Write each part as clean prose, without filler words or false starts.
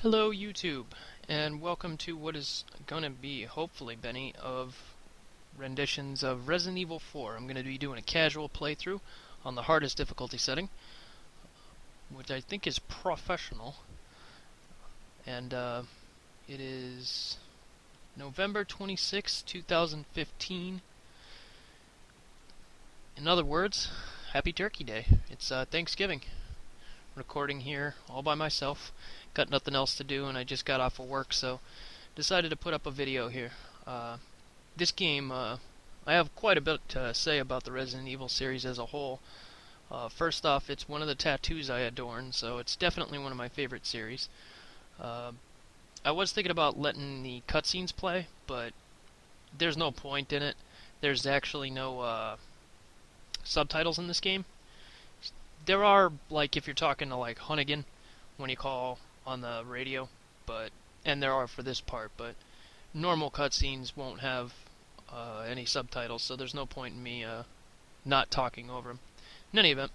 Hello YouTube, and welcome to what is going to be, hopefully, Benny, of renditions of Resident Evil 4. I'm going to be doing a casual playthrough on the hardest difficulty setting, which I think is professional, and it is November 26, 2015. In other words, Happy Turkey Day. It's Thanksgiving. Recording here all by myself. Got nothing else to do, and I just got off of work, so decided to put up a video here. This game, I have quite a bit to say about the Resident Evil series as a whole. First off, it's one of the tattoos I adorn, so it's definitely one of my favorite series. I was thinking about letting the cutscenes play, but there's no point in it. There's actually no subtitles in this game. There are, like, if you're talking to, like, Hunnigan, when you call on the radio, and there are for this part, but normal cutscenes won't have any subtitles, so there's no point in me not talking over them. In any event,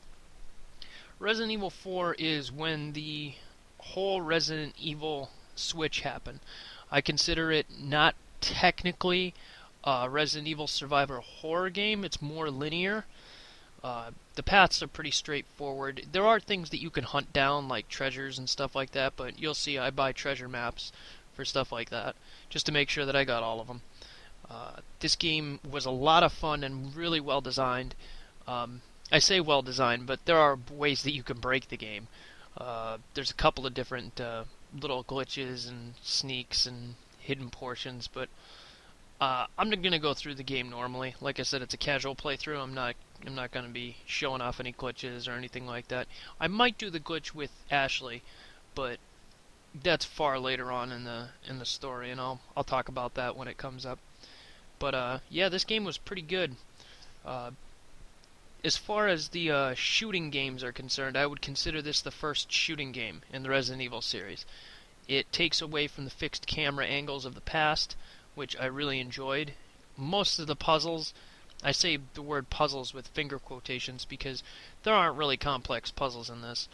Resident Evil 4 is when the whole Resident Evil switch happened. I consider it not technically a Resident Evil Survivor horror game, it's more linear. The paths are pretty straightforward. There are things that you can hunt down, like treasures and stuff like that, but you'll see I buy treasure maps for stuff like that, just to make sure that I got all of them. This game was a lot of fun and really well designed. I say well designed, but there are ways that you can break the game. There's a couple of different little glitches and sneaks and hidden portions, but I'm going to go through the game normally. Like I said, it's a casual playthrough. I'm not going to be showing off any glitches or anything like that. I might do the glitch with Ashley, but that's far later on in the story, and I'll talk about that when it comes up. But yeah, this game was pretty good. As far as the shooting games are concerned, I would consider this the first shooting game in the Resident Evil series. It takes away from the fixed camera angles of the past, which I really enjoyed. Most of the puzzles, I say the word puzzles with finger quotations because there aren't really complex puzzles in this.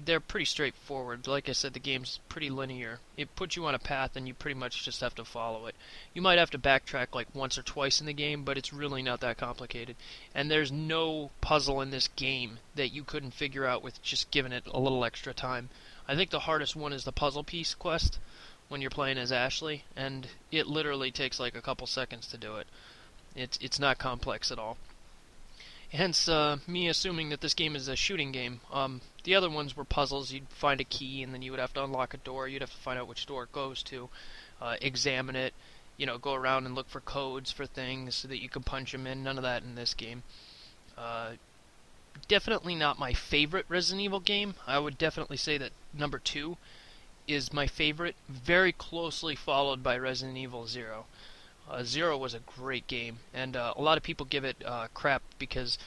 They're pretty straightforward. Like I said, the game's pretty linear. It puts you on a path and you pretty much just have to follow it. You might have to backtrack like once or twice in the game, but it's really not that complicated. And there's no puzzle in this game that you couldn't figure out with just giving it a little extra time. I think the hardest one is the puzzle piece quest when you're playing as Ashley, and it literally takes like a couple seconds to do it. It's not complex at all. Hence, me assuming that this game is a shooting game. The other ones were puzzles. You'd find a key, and then you would have to unlock a door. You'd have to find out which door it goes to, examine it, go around and look for codes for things so that you can punch them in. None of that in this game. Definitely not my favorite Resident Evil game. I would definitely say that number 2 is my favorite, very closely followed by Resident Evil 0. 0 was a great game, and a lot of people give it crap because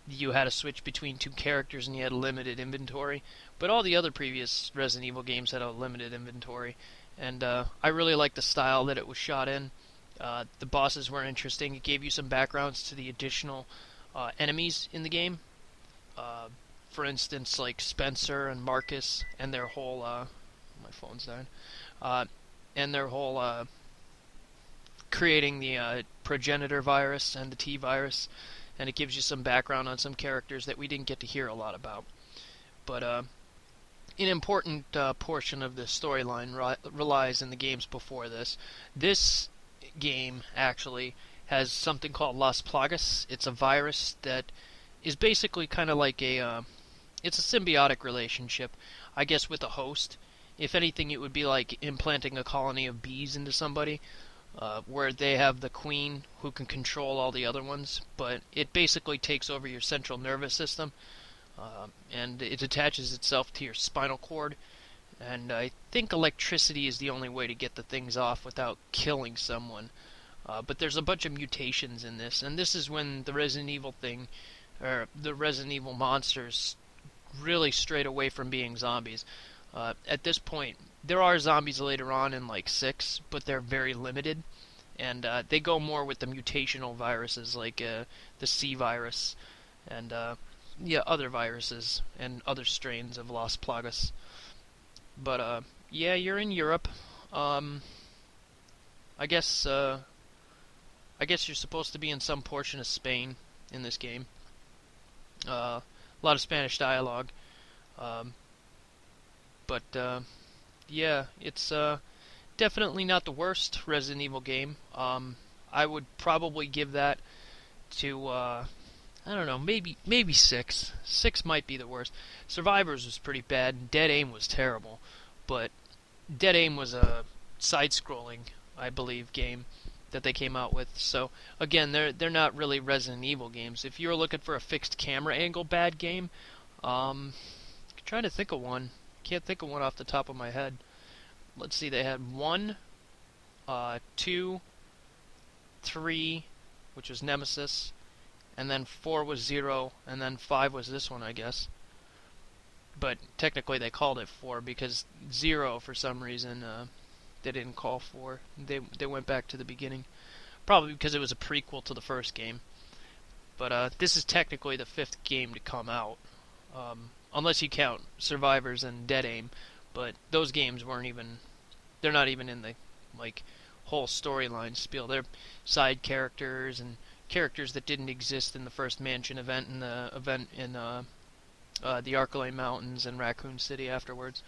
you had to switch between two characters and you had limited inventory, but all the other previous Resident Evil games had a limited inventory, and I really liked the style that it was shot in. The bosses were interesting. It gave you some backgrounds to the additional enemies in the game. For instance, like Spencer and Marcus and their whole... my phone's dying. And their whole... creating the progenitor virus and the T virus, and it gives you some background on some characters that we didn't get to hear a lot about. But an important portion of the storyline relies in the games before this. This game actually has something called Las Plagas. It's a virus that is basically kind of like it's a symbiotic relationship, I guess, with a host. If anything, it would be like implanting a colony of bees into somebody. Where they have the queen who can control all the other ones, but it basically takes over your central nervous system, and it attaches itself to your spinal cord, and I think electricity is the only way to get the things off without killing someone. But there's a bunch of mutations in this, and this is when the Resident Evil thing, or the Resident Evil monsters, really strayed away from being zombies. At this point, there are zombies later on in like 6, but they're very limited, and they go more with the mutational viruses like the C virus and yeah, other viruses and other strains of Las Plagas. But Yeah, you're in Europe. Um, I guess I guess you're supposed to be in some portion of Spain in this game. A lot of Spanish dialogue. Um, but yeah, it's definitely not the worst Resident Evil game. I would probably give that to I don't know, maybe six. Six might be the worst. Survivors was pretty bad. Dead Aim was terrible, but Dead Aim was a side-scrolling, I believe, game that they came out with. So again, they're not really Resident Evil games. If you're looking for a fixed camera angle bad game, trying to think of one. Can't think of one off the top of my head. Let's see. They had 1, 2, 3, which was Nemesis, and then 4 was Zero, and then 5 was this one, I guess. But technically they called it 4 because Zero, for some reason, they didn't call 4. They went back to the beginning. Probably because it was a prequel to the first game. But this is technically the 5th game to come out. Unless you count Survivors and Dead Aim. But those games weren't even... They're not even in the, like, whole storyline spiel. They're side characters and characters that didn't exist in the first Mansion event and the event in the Arkalay Mountains and Raccoon City afterwards.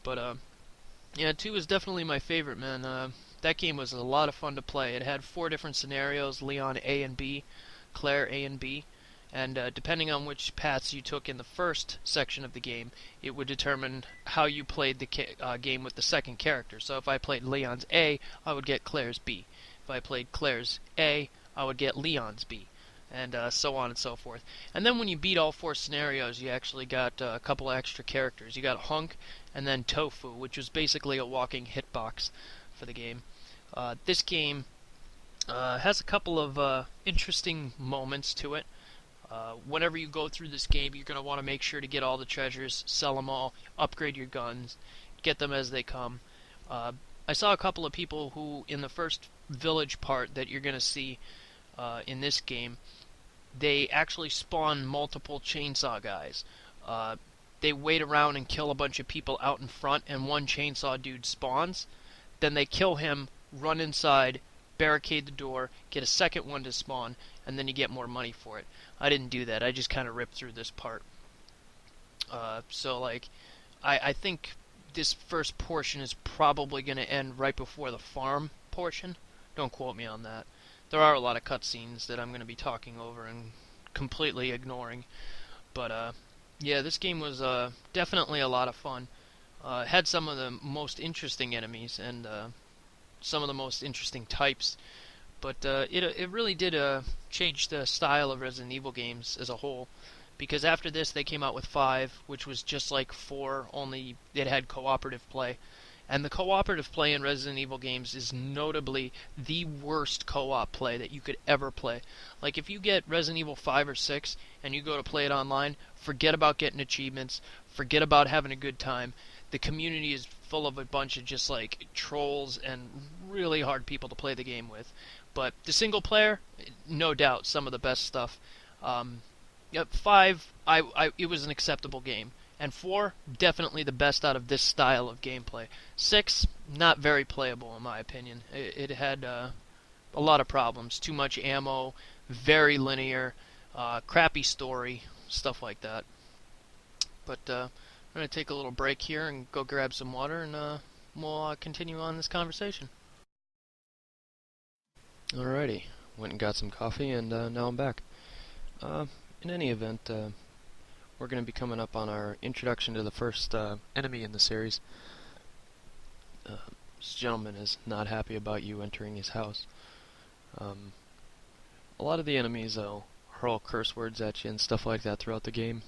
But yeah, 2 is definitely my favorite, man. That game was a lot of fun to play. It had 4 different scenarios: Leon A and B, Claire A and B, and depending on which paths you took in the first section of the game, it would determine how you played the game with the second character. So if I played Leon's A, I would get Claire's B. If I played Claire's A, I would get Leon's B, and so on and so forth. And then when you beat all 4 scenarios, you actually got a couple of extra characters. You got Hunk, and then Tofu, which was basically a walking hitbox for the game. This game has a couple of interesting moments to it. Whenever you go through this game, you're going to want to make sure to get all the treasures, sell them all, upgrade your guns, get them as they come. I saw a couple of people who, in the first village part that you're going to see in this game, they actually spawn multiple chainsaw guys. They wait around and kill a bunch of people out in front, and one chainsaw dude spawns. Then they kill him, run inside, barricade the door, get a second one to spawn, and then you get more money for it. I didn't do that. I just kind of ripped through this part. So, like, I think this first portion is probably going to end right before the farm portion. Don't quote me on that. There are a lot of cutscenes that I'm going to be talking over and completely ignoring. But, yeah, this game was definitely a lot of fun. It had some of the most interesting enemies and some of the most interesting types. But it really did change the style of Resident Evil games as a whole. Because after this, they came out with 5, which was just like 4, only it had cooperative play. And the cooperative play in Resident Evil games is notably the worst co-op play that you could ever play. Like, if you get Resident Evil 5 or 6 and you go to play it online, forget about getting achievements, forget about having a good time. The community is full of a bunch of just, like, trolls and really hard people to play the game with. But the single player, no doubt, some of the best stuff. 5, it was an acceptable game. And 4, definitely the best out of this style of gameplay. 6, not very playable in my opinion. It had a lot of problems. Too much ammo, very linear, crappy story, stuff like that. But I'm going to take a little break here and go grab some water, and we'll continue on this conversation. Alrighty, went and got some coffee, and now I'm back. In any event, we're going to be coming up on our introduction to the first enemy in the series. This gentleman is not happy about you entering his house. A lot of the enemies hurl curse words at you and stuff like that throughout the game,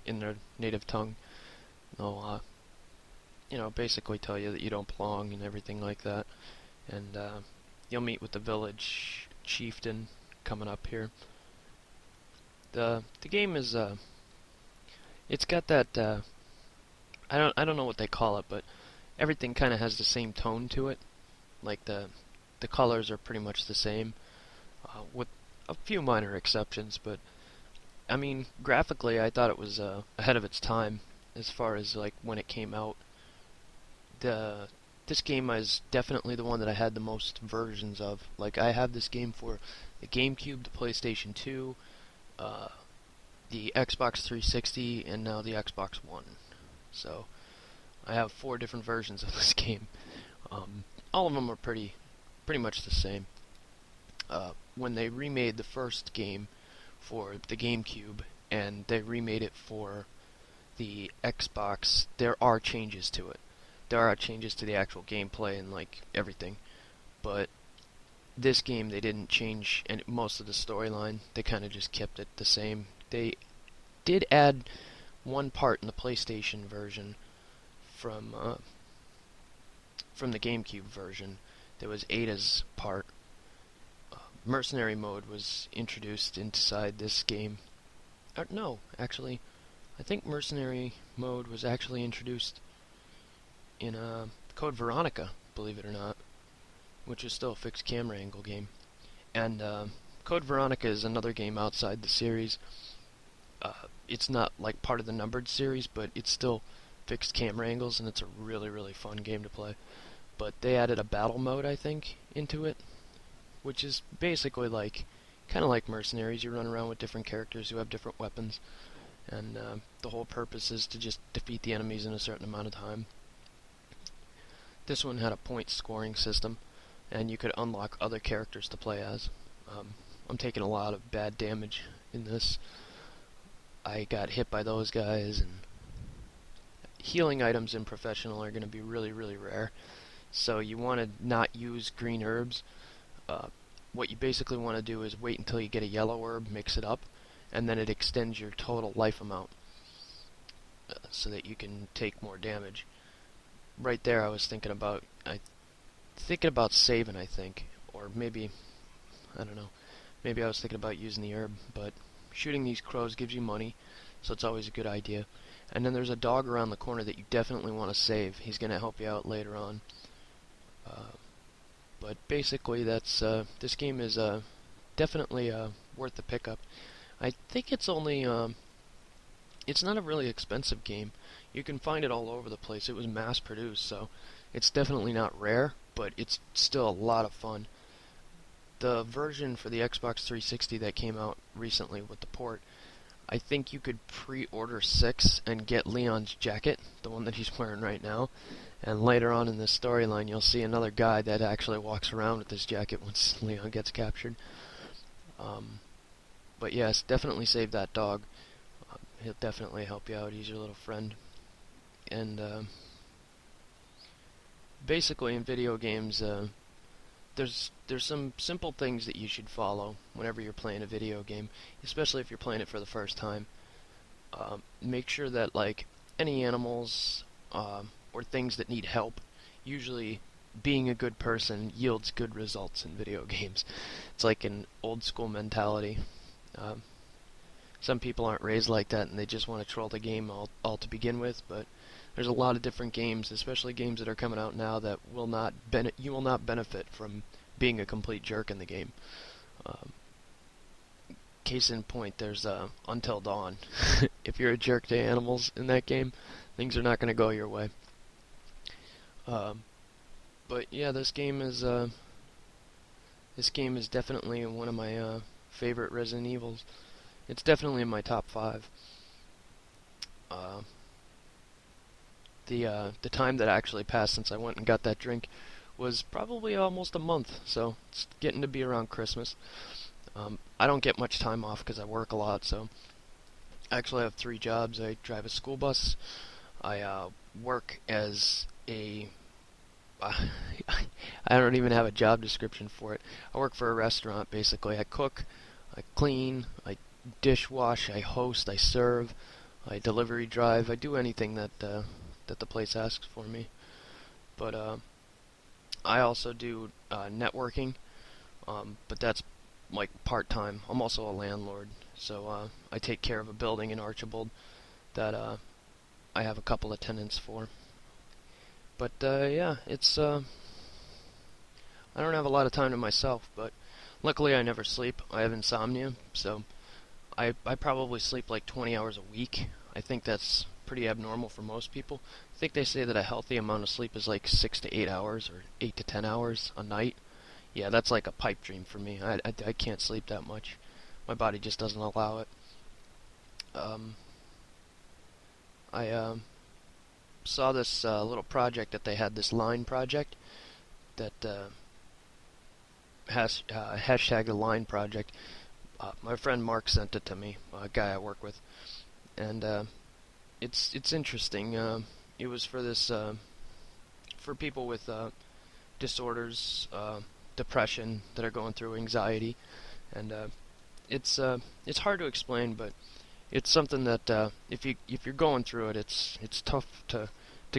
in their native tongue. They'll, basically tell you that you don't belong and everything like that. And you'll meet with the village chieftain coming up here. The game is it's got that I don't know what they call it, but everything kind of has the same tone to it. Like the colors are pretty much the same, with a few minor exceptions. But I mean, graphically, I thought it was ahead of its time as far as like when it came out. the this game is definitely the one that I had the most versions of. Like, I have this game for the GameCube, the PlayStation 2, uh, the Xbox 360, and now the Xbox One. So I have 4 different versions of this game. All of them are pretty much the same. When they remade the first game for the GameCube and they remade it for the Xbox, there are changes to it. There are changes to the actual gameplay and like everything, but this game they didn't change and most of the storyline. They kind of just kept it the same. They did add one part in the PlayStation version from from the GameCube version. There was Ada's part. Mercenary mode was introduced inside this game. No, actually, I think mercenary mode was actually introduced in Code Veronica, believe it or not, which is still a fixed camera angle game. And Code Veronica is another game outside the series. It's not like part of the numbered series, but it's still fixed camera angles, and it's a really fun game to play. But they added a battle mode, I think, into it, which is basically like, kind of like Mercenaries. You run around with different characters who have different weapons, and the whole purpose is to just defeat the enemies in a certain amount of time. This one had a point scoring system, and you could unlock other characters to play as. I'm taking a lot of bad damage in this. I got hit by those guys, and healing items in Professional are going to be really rare. So you want to not use green herbs. What you basically want to do is wait until you get a yellow herb, mix it up, and then it extends your total life amount so that you can take more damage. Right there, I was thinking about saving, I think, or maybe I don't know. Maybe I was thinking about using the herb, but shooting these crows gives you money, so it's always a good idea. And then there's a dog around the corner that you definitely want to save. He's going to help you out later on. But basically, that's this game is definitely worth the pickup. I think it's only it's not a really expensive game. You can find it all over the place. It was mass-produced, so it's definitely not rare, but it's still a lot of fun. The version for the Xbox 360 that came out recently with the port, I think you could pre-order 6 and get Leon's jacket, the one that he's wearing right now. And later on in the storyline, you'll see another guy that actually walks around with this jacket once Leon gets captured. But yes, definitely save that dog. He'll definitely help you out. He's your little friend. And basically, in video games, there's some simple things that you should follow whenever you're playing a video game, especially if you're playing it for the first time. Make sure that like any animals or things that need help, usually being a good person yields good results in video games. It's like an old school mentality. Some people aren't raised like that and they just want to troll the game all to begin with, but there's a lot of different games, especially games that are coming out now, that you will not benefit from being a complete jerk in the game. Case in point, there's Until Dawn. If you're a jerk to animals in that game, things are not going to go your way. But yeah, this game is definitely one of my favorite Resident Evils. It's definitely in my top 5. The time that actually passed since I went and got that drink was probably almost a month, so it's getting to be around Christmas. I don't get much time off because I work a lot, so I actually have 3 jobs. I drive a school bus, I work as a I don't even have a job description for it. I work for a restaurant, basically. I cook, I clean, I dishwash, I host, I serve, I delivery drive. I do anything that the place asks for me. But I also do networking, but that's like part-time. I'm also a landlord, so I take care of a building in Archibald that I have a couple of tenants for. But yeah, it's I don't have a lot of time to myself, but luckily I never sleep. I have insomnia, so I probably sleep like 20 hours a week. I think that's pretty abnormal for most people. I think they say that a healthy amount of sleep is like 6 to 8 hours or 8 to 10 hours a night. Yeah, that's like a pipe dream for me. I can't sleep that much. My body just doesn't allow it. Um, I saw this little project that they had, this line project that has hashtag the line project. My friend Mark sent it to me, a guy I work with, and it's interesting. It was for this for people with disorders, depression that are going through anxiety, and it's hard to explain, but it's something that if you're going through it, it's tough to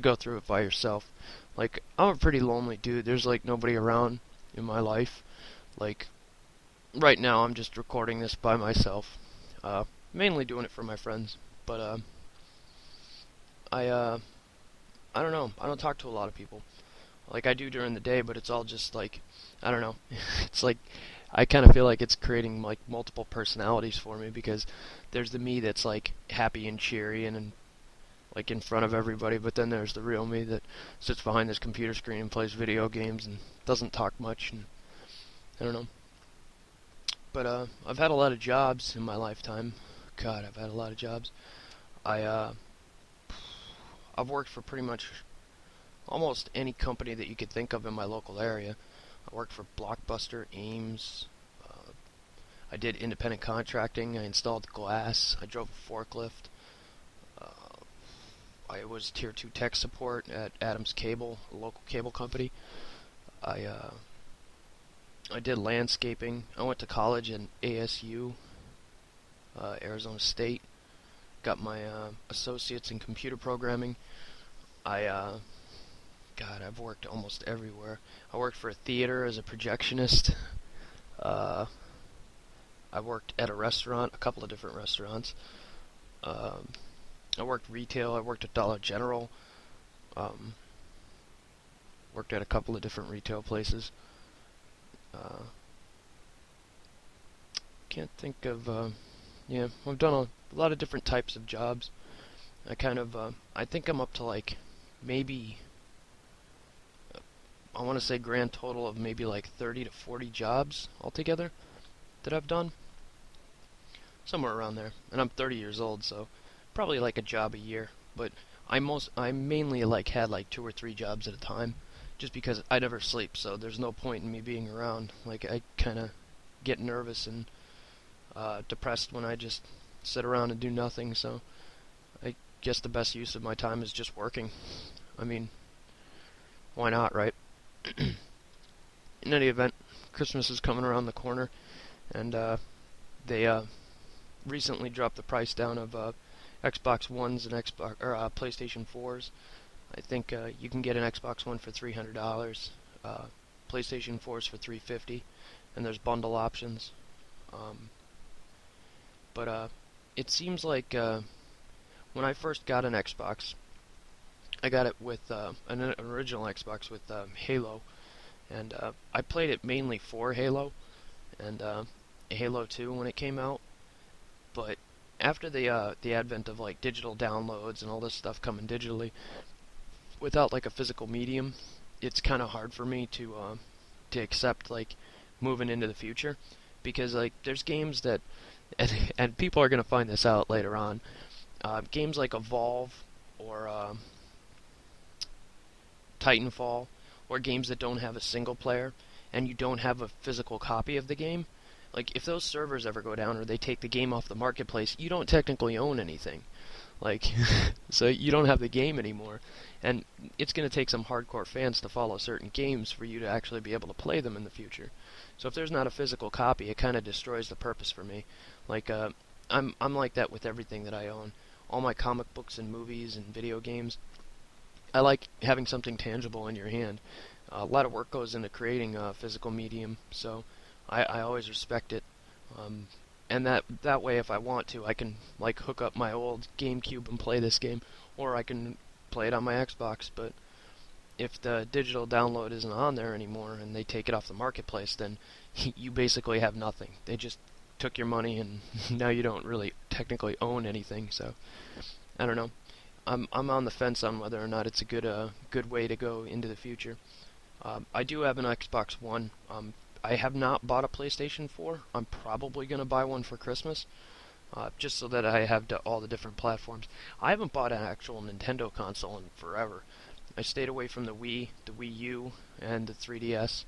go through it by yourself. Like, I'm a pretty lonely dude. There's like nobody around in my life. Like, right now I'm just recording this by myself. Mainly doing it for my friends, but I don't know. I don't talk to a lot of people. Like, I do during the day, but it's all just like, I don't know. It's like I kind of feel like it's creating like multiple personalities for me, because there's the me that's like happy and cheery and like in front of everybody, but then there's the real me that sits behind this computer screen and plays video games and doesn't talk much, and I don't know. But I've had a lot of jobs in my lifetime. God, I've had a lot of jobs. I I've worked for pretty much almost any company that you could think of in my local area. I worked for Blockbuster, Ames. I did independent contracting. I installed glass. I drove a forklift. I was Tier 2 tech support at Adams Cable, a local cable company. I I did landscaping. I went to college in ASU, Arizona State. Got my associates in computer programming. I God, I've worked almost everywhere. I worked for a theater as a projectionist. Uh, I worked at a restaurant, a couple of different restaurants. Um, I worked retail. I worked at Dollar General. Um, Worked at a couple of different retail places. Uh, can't think of. Yeah, I've done a lot of different types of jobs. I kind of. I think I'm up to like maybe. I want to say grand total of maybe like 30 to 40 jobs altogether that I've done. Somewhere around there. And I'm 30 years old, so probably like a job a year. But I mainly like had like 2 or 3 jobs at a time, just because I never sleep, so there's no point in me being around. Like, I kind of get nervous and depressed when I just sit around and do nothing, so I guess the best use of my time is just working. I mean, why not, right? In any event, Christmas is coming around the corner, and they recently dropped the price down of Xbox Ones and PlayStation 4s. I think you can get an Xbox One for $300, PlayStation 4s for $350, and there's bundle options. But it seems like when I first got an Xbox, I got it with an original Xbox with Halo, and I played it mainly for Halo and Halo 2 when it came out. But after the advent of like digital downloads and all this stuff coming digitally, without like a physical medium, it's kind of hard for me to accept like moving into the future, because like there's games that and people are gonna find this out later on. Games like Evolve or Titanfall, or games that don't have a single player and you don't have a physical copy of the game, like if those servers ever go down or they take the game off the marketplace, you don't technically own anything. Like, so you don't have the game anymore, and it's going to take some hardcore fans to follow certain games for you to actually be able to play them in the future. So if there's not a physical copy, it kind of destroys the purpose for me. Like, I'm like that with everything that I own. All my comic books and movies and video games, I like having something tangible in your hand. A lot of work goes into creating a physical medium, so I always respect it. And that way, if I want to, I can like hook up my old GameCube and play this game, or I can play it on my Xbox. But if the digital download isn't on there anymore and they take it off the marketplace, then you basically have nothing. They just took your money, and now you don't really technically own anything. So I don't know. I'm on the fence on whether or not it's a good way to go into the future. I do have an Xbox One. I have not bought a PlayStation 4. I'm probably gonna buy one for Christmas, just so that I have all the different platforms. I haven't bought an actual Nintendo console in forever. I stayed away from the Wii, the Wii U, and the 3DS.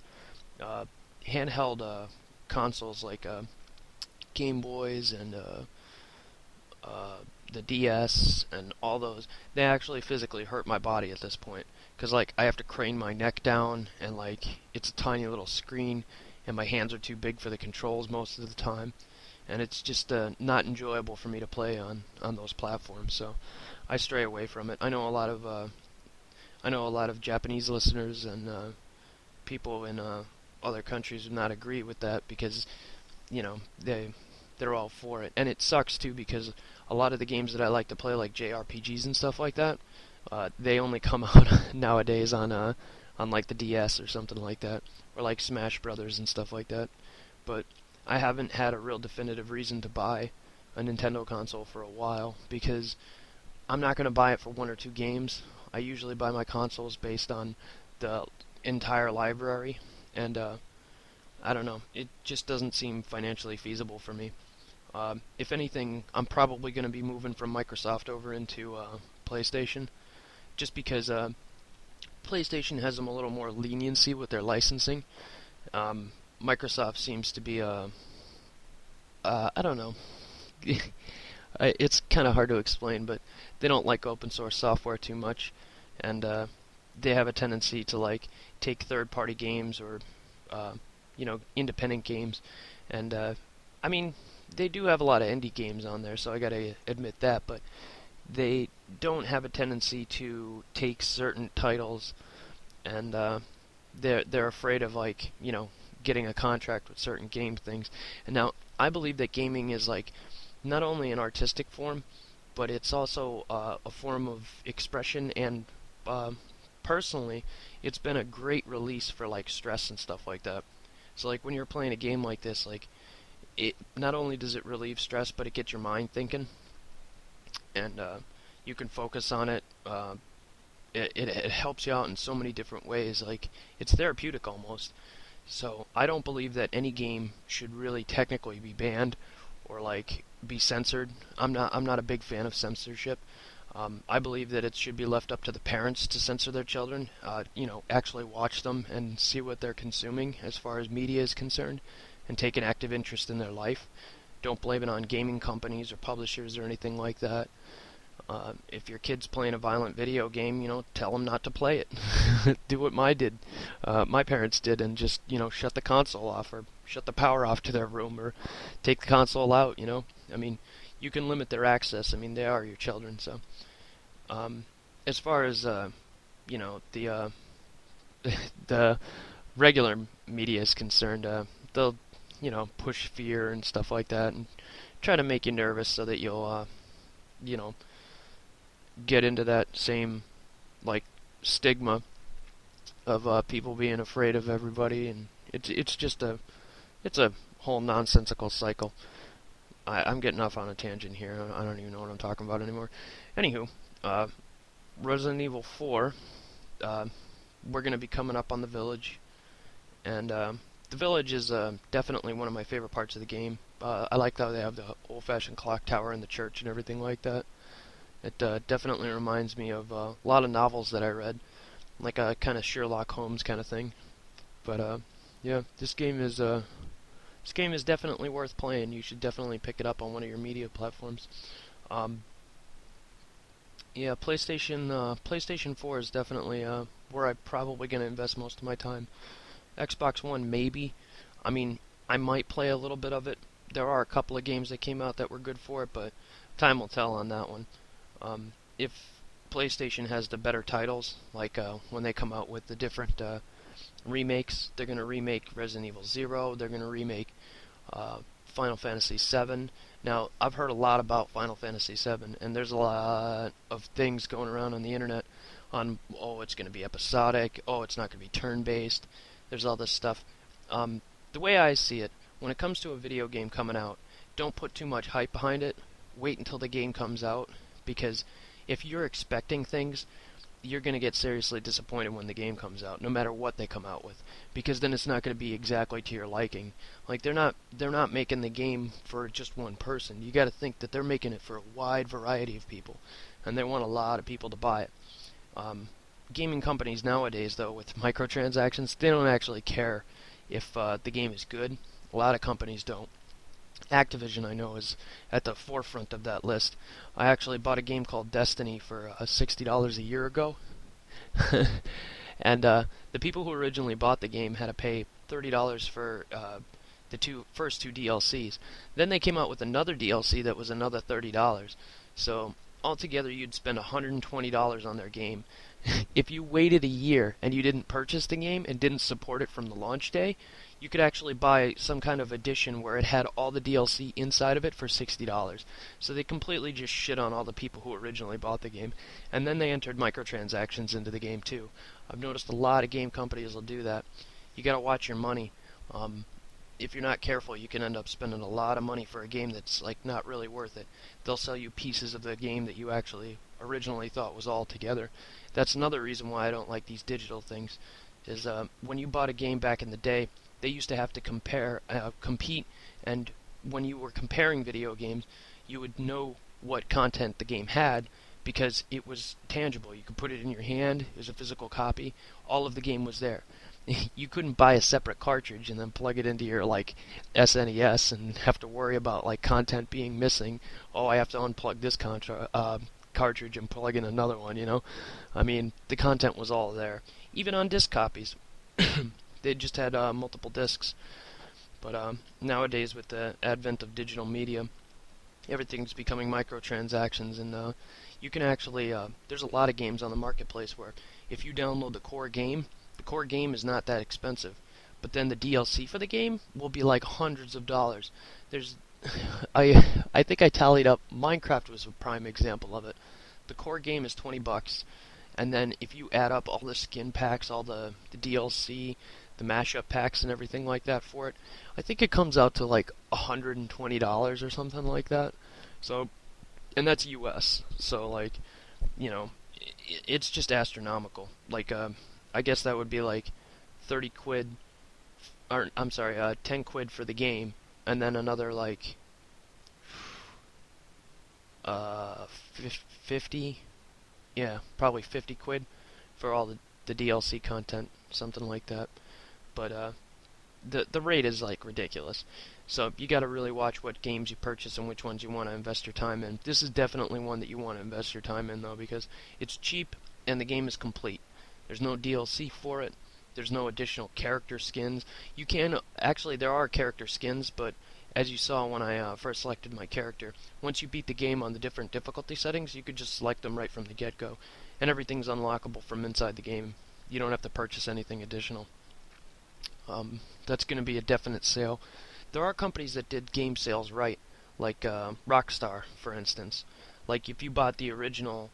Uh, Handheld consoles like Game Boys and uh, the DS and all those, they actually physically hurt my body at this point. Because, like, I have to crane my neck down, and, like, it's a tiny little screen, and my hands are too big for the controls most of the time. And it's just not enjoyable for me to play on those platforms, so I stray away from it. I know a lot of Japanese listeners and people in other countries would not agree with that because they're all for it, and it sucks too because a lot of the games that I like to play, like JRPGs and stuff like that, they only come out nowadays on like the DS or something like that, or like Smash Brothers and stuff like that. But I haven't had a real definitive reason to buy a Nintendo console for a while because I'm not going to buy it for one or two games. I usually buy my consoles based on the entire library, and I don't know, it just doesn't seem financially feasible for me. If anything, I'm probably going to be moving from Microsoft over into PlayStation, just because PlayStation has them a little more leniency with their licensing. Microsoft seems to be I don't know. It's kind of hard to explain, but they don't like open source software too much, and they have a tendency to like take third-party games or independent games, and I mean they do have a lot of indie games on there, so I gotta admit that, but they don't have a tendency to take certain titles, and they're afraid of like getting a contract with certain game things. And now I believe that gaming is like not only an artistic form, but it's also a form of expression, and personally, it's been a great release for like stress and stuff like that. So like when you're playing a game like this, like it not only does it relieve stress, but it gets your mind thinking, and you can focus on it. It helps you out in so many different ways. Like it's therapeutic almost. So I don't believe that any game should really technically be banned or like be censored. I'm not a big fan of censorship. I believe that it should be left up to the parents to censor their children. Actually watch them and see what they're consuming as far as media is concerned, and take an active interest in their life. Don't blame it on gaming companies or publishers or anything like that. If your kid's playing a violent video game, tell them not to play it. Do what my parents did, and just shut the console off or shut the power off to their room or take the console out. I mean, you can limit their access. I mean, they are your children. So, as far as the the regular media is concerned, they'll push fear and stuff like that, and try to make you nervous so that you'll get into that same like stigma of people being afraid of everybody, and it's a whole nonsensical cycle. I'm getting off on a tangent here. I don't even know what I'm talking about anymore. Anywho, Resident Evil 4, we're going to be coming up on the village, and the village is definitely one of my favorite parts of the game. I like how they have the old-fashioned clock tower and the church and everything like that. It definitely reminds me of a lot of novels that I read, like a kind of Sherlock Holmes kind of thing. But yeah, this game is definitely worth playing. You should definitely pick it up on one of your media platforms. Yeah, PlayStation 4 is definitely where I'm probably going to invest most of my time. Xbox One, maybe. I mean, I might play a little bit of it. There are a couple of games that came out that were good for it, but time will tell on that one. If PlayStation has the better titles, like when they come out with the different remakes, they're going to remake Resident Evil 0, they're going to remake Final Fantasy 7. Now, I've heard a lot about Final Fantasy 7, and there's a lot of things going around on the internet on, oh, it's going to be episodic, oh, it's not going to be turn-based, there's all this stuff. The way I see it, when it comes to a video game coming out, don't put too much hype behind it, wait until the game comes out, because if you're expecting things, you're going to get seriously disappointed when the game comes out, no matter what they come out with, because then it's not going to be exactly to your liking. Like they're not making the game for just one person. You got to think that they're making it for a wide variety of people, and they want a lot of people to buy it. Gaming companies nowadays, though, with microtransactions, they don't actually care if the game is good. A lot of companies don't. Activision, I know, is at the forefront of that list. I actually bought a game called Destiny for $60 a year ago. And the people who originally bought the game had to pay $30 for the first two DLCs. Then they came out with another DLC that was another $30. So altogether, you'd spend $120 on their game. If you waited a year and you didn't purchase the game and didn't support it from the launch day, you could actually buy some kind of edition where it had all the DLC inside of it for $60. So they completely just shit on all the people who originally bought the game. And then they entered microtransactions into the game too. I've noticed a lot of game companies will do that. You gotta watch your money. If you're not careful, you can end up spending a lot of money for a game that's like not really worth it. They'll sell you pieces of the game that you actually originally thought was all together. That's another reason why I don't like these digital things. Is when you bought a game back in the day, they used to have to compete, and when you were comparing video games, you would know what content the game had because it was tangible. You could put it in your hand. It was a physical copy. All of the game was there. You couldn't buy a separate cartridge and then plug it into your like SNES and have to worry about like content being missing. Oh, I have to unplug this cartridge and plug in another one. I mean, the content was all there. Even on disc copies, they just had multiple discs. But nowadays, with the advent of digital media, everything's becoming microtransactions, and you can actually there's a lot of games on the marketplace where if you download the core game is not that expensive, but then the DLC for the game will be like hundreds of dollars. There's I think I tallied up. Minecraft was a prime example of it. The core game is $20, and then if you add up all the skin packs, all the DLC, the mashup packs, and everything like that for it, I think it comes out to like $120 or something like that. So, and that's US. So like, it's just astronomical. Like, I guess that would be like 30 quid, or I'm sorry, 10 quid for the game, and then another like 50, yeah, probably 50 quid for all the DLC content, something like that. But the rate is like ridiculous. So you got to really watch what games you purchase and which ones you want to invest your time in. This is definitely one that you want to invest your time in though, because it's cheap and the game is complete. There's no DLC for it. There's no additional character skins. You can actually, there are character skins, but as you saw when I first selected my character, once you beat the game on the different difficulty settings, you could just select them right from the get-go, and everything's unlockable from inside the game. You don't have to purchase anything additional. That's going to be a definite sale. There are companies that did game sales right, like Rockstar, for instance. Like if you bought the original,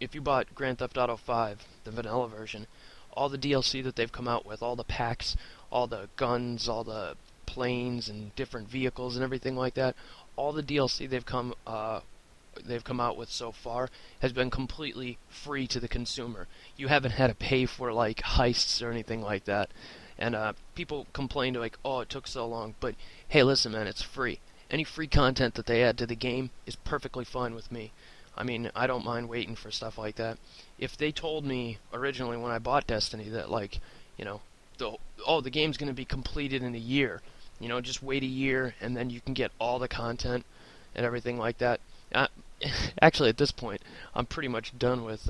if you bought Grand Theft Auto 5, the vanilla version, all the DLC that they've come out with, all the packs, all the guns, all the planes and different vehicles and everything like that, all the DLC they've come out with so far has been completely free to the consumer. You haven't had to pay for like heists or anything like that. And people complained like, oh, it took so long. But hey, listen, man, it's free. Any free content that they add to the game is perfectly fine with me. I mean, I don't mind waiting for stuff like that. If they told me originally when I bought Destiny that like, the game's going to be completed in a year, just wait a year and then you can get all the content and everything like that. Actually, at this point, I'm pretty much done with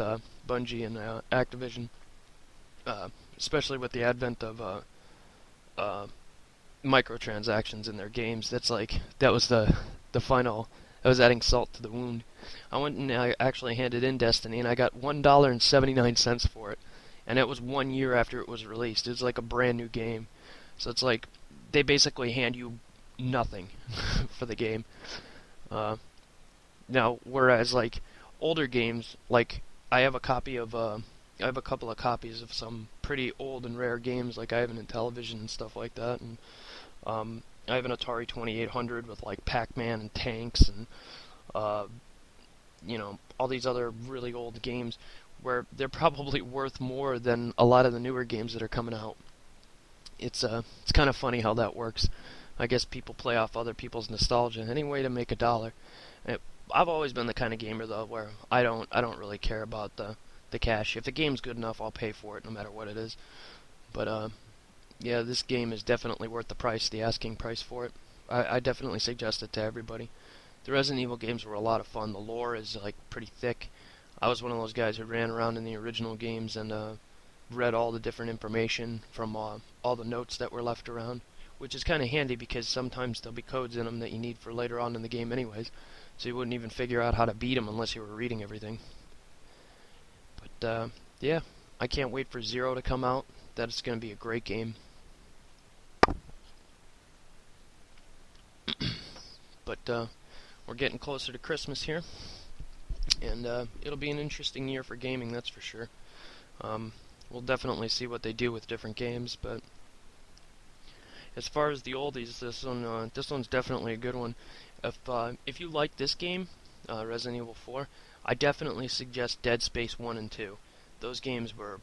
Bungie and Activision. Especially with the advent of microtransactions in their games. That was the final. I was adding salt to the wound. I went and I actually handed in Destiny, and I got $1.79 for it, and it was 1 year after it was released. It was like a brand new game, so it's like they basically hand you nothing for the game. Now, whereas like older games, like I have a couple of copies of some pretty old and rare games, like I have an Intellivision and stuff like that, and I have an Atari 2800 with like Pac-Man and tanks and all these other really old games where they're probably worth more than a lot of the newer games that are coming out. It's kind of funny how that works. I guess people play off other people's nostalgia any way to make a dollar. I've always been the kind of gamer though where I don't really care about the cash. If the game's good enough, I'll pay for it no matter what it is. But yeah, this game is definitely worth the price, the asking price for it. I definitely suggest it to everybody. The Resident Evil games were a lot of fun. The lore is like pretty thick. I was one of those guys who ran around in the original games and read all the different information from all the notes that were left around, which is kind of handy because sometimes there'll be codes in them that you need for later on in the game anyways, so you wouldn't even figure out how to beat them unless you were reading everything. But yeah, I can't wait for Zero to come out. That's going to be a great game. But we're getting closer to Christmas here, and it'll be an interesting year for gaming, that's for sure. We'll definitely see what they do with different games, but as far as the oldies, this one's definitely a good one. If you like this game, Resident Evil 4, I definitely suggest Dead Space 1 and 2. Those games were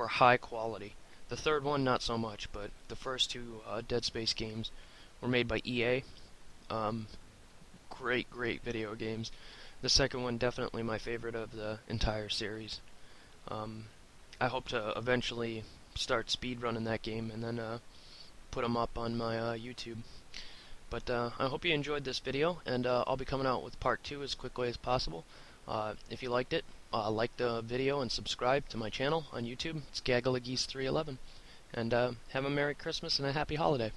high quality. The third one, not so much, but the first two Dead Space games were made by EA. Great video games. The second one, definitely my favorite of the entire series. I hope to eventually start speedrunning that game and then put them up on my YouTube. But I hope you enjoyed this video, and I'll be coming out with part 2 as quickly as possible. If you liked it, like the video and subscribe to my channel on YouTube. It's GaggleGeese311. And have a Merry Christmas and a Happy Holiday.